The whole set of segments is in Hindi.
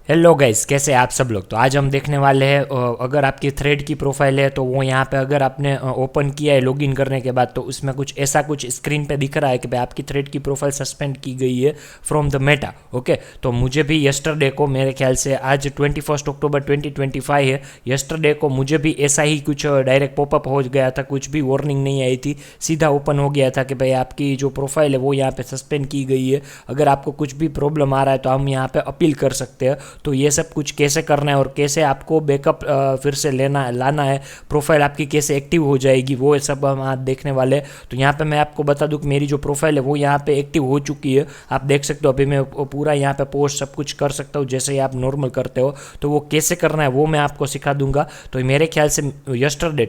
हेलो गाइस, कैसे हैं आप सब लोग। तो आज हम देखने वाले हैं अगर आपकी थ्रेड की प्रोफाइल है तो वो यहाँ पे अगर आपने ओपन किया है लॉगिन करने के बाद, तो उसमें कुछ स्क्रीन पे दिख रहा है कि भाई आपकी थ्रेड की प्रोफाइल सस्पेंड की गई है फ्रॉम द मेटा। ओके, तो मुझे भी यस्टरडे को, मेरे ख्याल से आज 21 अक्टूबर 2025 है, यस्टरडे को मुझे भी ऐसा ही कुछ डायरेक्ट पॉपअप हो गया था, कुछ भी वार्निंग नहीं आई थी, सीधा ओपन हो गया था कि भाई आपकी जो प्रोफाइल है वो यहाँ पे सस्पेंड की गई है। अगर आपको कुछ भी प्रॉब्लम आ रहा है तो हम यहाँ पे अपील कर सकते हैं। तो ये सब कुछ कैसे करना है और कैसे आपको बैकअप फिर से लाना है, प्रोफाइल आपकी कैसे एक्टिव हो जाएगी, वो सब हम आज देखने वाले हैं। तो यहाँ पे मैं आपको बता दूं कि मेरी जो प्रोफाइल है वो यहाँ पे एक्टिव हो चुकी है। आप देख सकते हो अभी मैं पूरा यहाँ पे पोस्ट सब कुछ कर सकता हूँ जैसे ही आप नॉर्मल करते हो। तो वो कैसे करना है वो मैं आपको सिखा दूंगा। तो मेरे ख्याल से यस्टरडे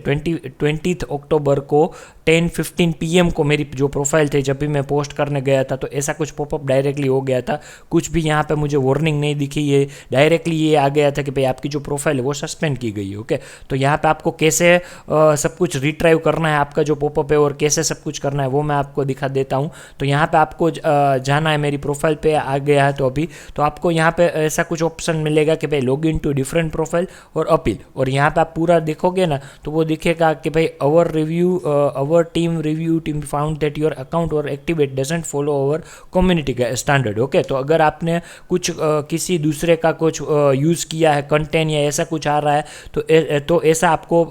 20 अक्टूबर को 10:15 PM को मेरी जो प्रोफाइल थी, जब भी मैं पोस्ट करने गया था तो ऐसा कुछ पॉपअप डायरेक्टली हो गया था। कुछ भी यहाँ पे मुझे वार्निंग नहीं दिखी, ये डायरेक्टली ये आ गया था कि भाई आपकी जो प्रोफाइल है वो सस्पेंड की गई है। ओके, तो यहाँ पे आपको कैसे सब कुछ रिट्राइव करना है, आपका जो पॉपअप है, और कैसे सब कुछ करना है वो मैं आपको दिखा देता हूँ। तो यहाँ पे आपको जाना है, मेरी प्रोफाइल पे आ गया है तो अभी तो आपको यहाँ पे ऐसा कुछ ऑप्शन मिलेगा कि भाई log in to different profile और अपील, और यहाँ पे आप पूरा देखोगे ना तो वो दिखेगा कि भाई our team review team found that your account or activate doesn't follow our community standard. Okay, तो अगर आपने कुछ किसी दूसरे का कुछ यूज़ किया है कंटेंट या ऐसा कुछ आ रहा है तो ऐसा आपको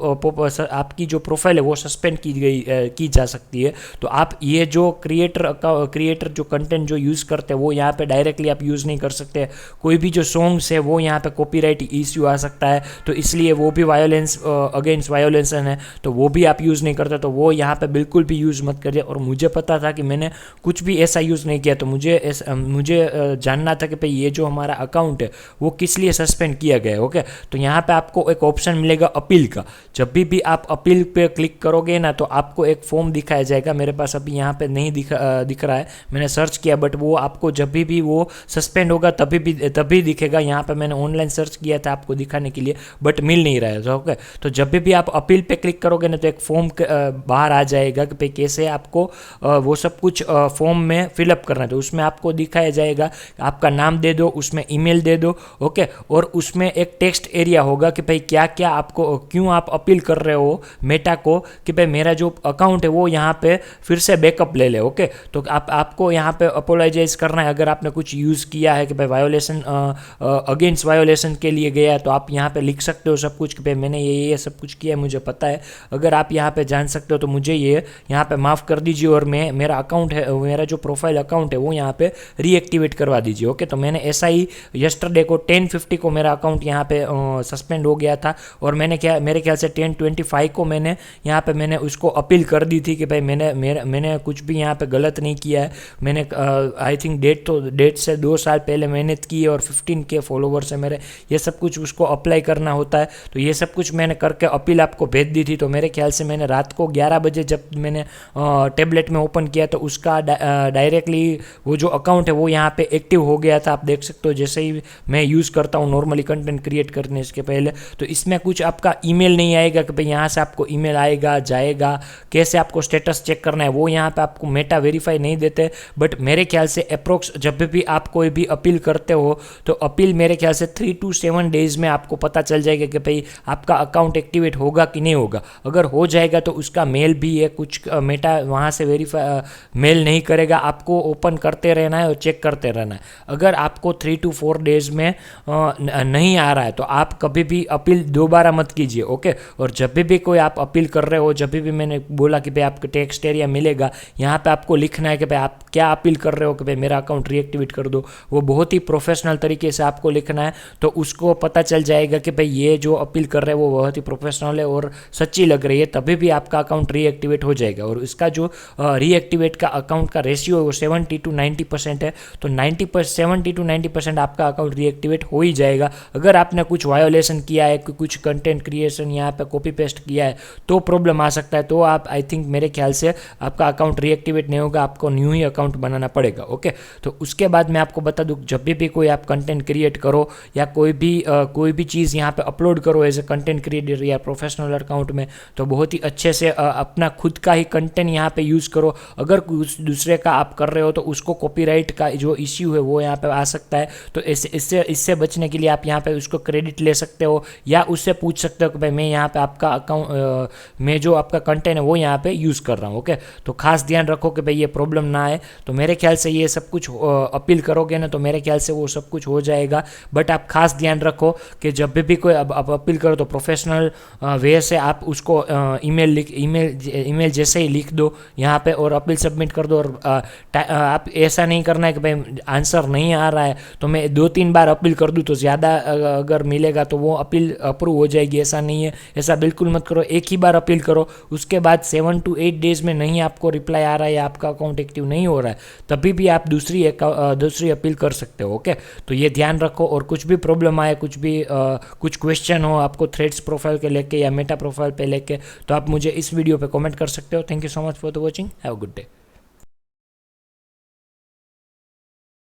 आपकी जो प्रोफाइल है वो सस्पेंड की जा सकती है। तो आप ये जो क्रिएटर जो कंटेंट जो यूज़ करते हैं वो यहाँ पे डायरेक्टली आप यूज़ नहीं कर सकते। कोई भी जो सॉन्ग्स है वो यहाँ पे कॉपीराइट इश्यू आ सकता है, तो इसलिए वो भी वायोलेंस अगेंस्ट वायोलेंसन है, तो वो भी आप यूज़ नहीं करते। तो वो यहाँ पे बिल्कुल भी यूज़ मत करिए। और मुझे पता था कि मैंने कुछ भी ऐसा यूज़ नहीं किया, तो मुझे जानना था कि भाई ये जो हमारा अकाउंट है वो किस लिए सस्पेंड किया गया है। ओके, तो यहाँ पे आपको एक ऑप्शन मिलेगा अपील का। जब भी आप अपील पे क्लिक करोगे ना तो आपको एक फॉर्म दिखाया जाएगा। मेरे पास अभी यहाँ पे नहीं दिख रहा है, मैंने सर्च किया, बट वो आपको जब भी वो सस्पेंड होगा तभी दिखेगा। यहाँ पे मैंने ऑनलाइन सर्च किया था आपको दिखाने के लिए, बट मिल नहीं रहा है। ओके, तो जब भी आप अपील पे क्लिक करोगे ना तो एक फॉर्म बाहर आ जाएगा कि भाई कैसे आपको वो सब कुछ फॉर्म में फिलअप करना है। तो उसमें आपको दिखाया जाएगा, आपका नाम दे दो, उसमें ईमेल दे दो। ओके, और उसमें एक टेक्स्ट एरिया होगा कि भाई क्या क्या आपको, क्यों आप अपील कर रहे हो मेटा को कि भाई मेरा जो अकाउंट है वो यहाँ पे फिर से बैकअप ले ले। ओके, तो आपको यहाँ पे अपोलोजाइज करना है अगर आपने कुछ यूज़ किया है कि भाई वायोलेशन अगेंस्ट वायोलेशन के लिए गया, तो आप यहाँ पे लिख सकते हो सब कुछ कि भाई मैंने ये सब कुछ किया है, मुझे पता है। अगर आप यहाँ पे जान सकते हो तो मुझे ये यहाँ पे माफ़ कर दीजिए, और मेरा अकाउंट है, मेरा जो प्रोफाइल अकाउंट है वो यहाँ पे रीएक्टिवेट करवा दीजिए। ओके, तो मैंने ऐसा ही यस्टरडे को 10:50 को मेरा अकाउंट यहाँ पे सस्पेंड हो गया था, और मेरे ख्याल से 10:25 को मैंने उसको अपील कर दी थी कि भाई मैंने कुछ भी यहाँ पे गलत नहीं किया है। मैंने आई थिंक डेट से 2 साल पहले मेहनत की है और 15K फॉलोवर्स है मेरे, ये सब कुछ उसको अप्लाई करना होता है। तो ये सब कुछ मैंने करके अपील आपको भेज दी थी। तो मेरे ख्याल से मैंने रात को 11 बजे जब मैंने टेबलेट में ओपन किया तो उसका डायरेक्टली वो जो अकाउंट है वो यहाँ पे एक्टिव हो गया था। आप देख सकते हो जैसे ही मैं यूज़ करता हूँ नॉर्मली कंटेंट क्रिएट करने इसके पहले, तो इसमें कुछ आपका ईमेल नहीं आएगा कि भाई यहाँ से आपको ईमेल आएगा जाएगा, कैसे आपको स्टेटस चेक करना है वो यहाँ पे आपको मेटा वेरीफाई नहीं देते। बट मेरे ख्याल से अप्रोक्स जब भी आप कोई भी अपील करते हो तो अपील मेरे ख्याल से 3 to 7 डेज में आपको पता चल जाएगा कि भाई आपका अकाउंट एक्टिवेट होगा कि नहीं होगा। अगर हो जाएगा तो उसका मेल भी है, कुछ मेटा वहाँ से वेरीफाई मेल नहीं करेगा, आपको ओपन करते रहना है और चेक करते रहना है। अगर आपको 3 to 4 डेज में नहीं आ रहा है तो आप कभी भी अपील दोबारा मत कीजिए। ओके, और जब भी कोई आप अपील कर रहे हो, जब भी मैंने बोला कि भाई आपको टेक्स्ट एरिया मिलेगा, यहाँ पे आपको लिखना है कि भाई आप क्या अपील कर रहे हो कि भाई मेरा अकाउंट रीएक्टिवेट कर दो। वो बहुत ही प्रोफेशनल तरीके से आपको लिखना है, तो उसको पता चल जाएगा कि भाई ये जो अपील कर रहे हैं वो बहुत ही प्रोफेशनल है और सच्ची लग रही है, तभी भी आपका अकाउंट रीएक्टिवेट हो जाएगा। और इसका जो रीएक्टिवेट का अकाउंट का रेशियो है वो 70 to 90% है। तो 70 to 90% आपका अकाउंट रीएक्टिवेट हो ही जाएगा। अगर आपने कुछ वायोलेशन किया है, कुछ कंटेंट क्रिएशन यहाँ पे कॉपी पेस्ट किया है तो प्रॉब्लम आ सकता है। तो आप आई थिंक मेरे ख्याल से आपका अकाउंट रीएक्टिवेट नहीं होगा, आपको न्यू ही अकाउंट बनाना पड़ेगा। ओके, तो उसके बाद मैं आपको बता दूं, जब भी कोई आप कंटेंट क्रिएट करो या कोई भी चीज़ यहाँ पे अपलोड करो एज ए कंटेंट क्रिएटर या प्रोफेशनल अकाउंट में, तो बहुत ही अच्छे से अपना खुद का ही कंटेंट यहाँ पे यूज़ करो। अगर कुछ दूसरे का आप कर रहे हो तो उसको कॉपीराइट का जो इश्यू है वो यहाँ पे आ सकता है, तो इससे इससे इससे बचने के लिए आप यहाँ पे उसको क्रेडिट ले सकते हो या उससे पूछ सकते हो कि भाई मैं यहाँ पे आपका अकाउंट मैं जो आपका कंटेंट है वो यहाँ पे यूज़ कर रहा हूँ। ओके, तो खास ध्यान रखो कि भाई ये प्रॉब्लम ना आए। तो मेरे ख्याल से ये सब कुछ अपील करोगे ना तो मेरे ख्याल से वो सब कुछ हो जाएगा। बट आप खास ध्यान रखो कि जब भी कोई अब आप अपील करो तो प्रोफेशनल वे से आप उसको ईमेल जैसे ही लिख दो यहाँ पे और अपील सबमिट कर दो। और आप ऐसा नहीं करना है कि भाई आंसर नहीं आ रहा है तो मैं 2-3 बार अपील कर दूँ तो ज़्यादा अगर मिलेगा तो वो अपील अप्रूव हो जाएगी, ऐसा नहीं है। ऐसा बिल्कुल मत करो, एक ही बार अपील करो, उसके बाद 7 to 8 डेज में नहीं आपको रिप्लाई आ रहा है या आपका अकाउंट एक्टिव नहीं हो रहा है तभी भी आप दूसरी अपील कर सकते हो। ओके, तो ये ध्यान रखो। और कुछ भी प्रॉब्लम आए, कुछ क्वेश्चन हो आपको थ्रेड्स प्रोफाइल के लेके या मेटा प्रोफाइल पे लेके, तो आप मुझे इस वीडियो पे कमेंट कर सकते हो। Thank you so much for the watching, have a good day.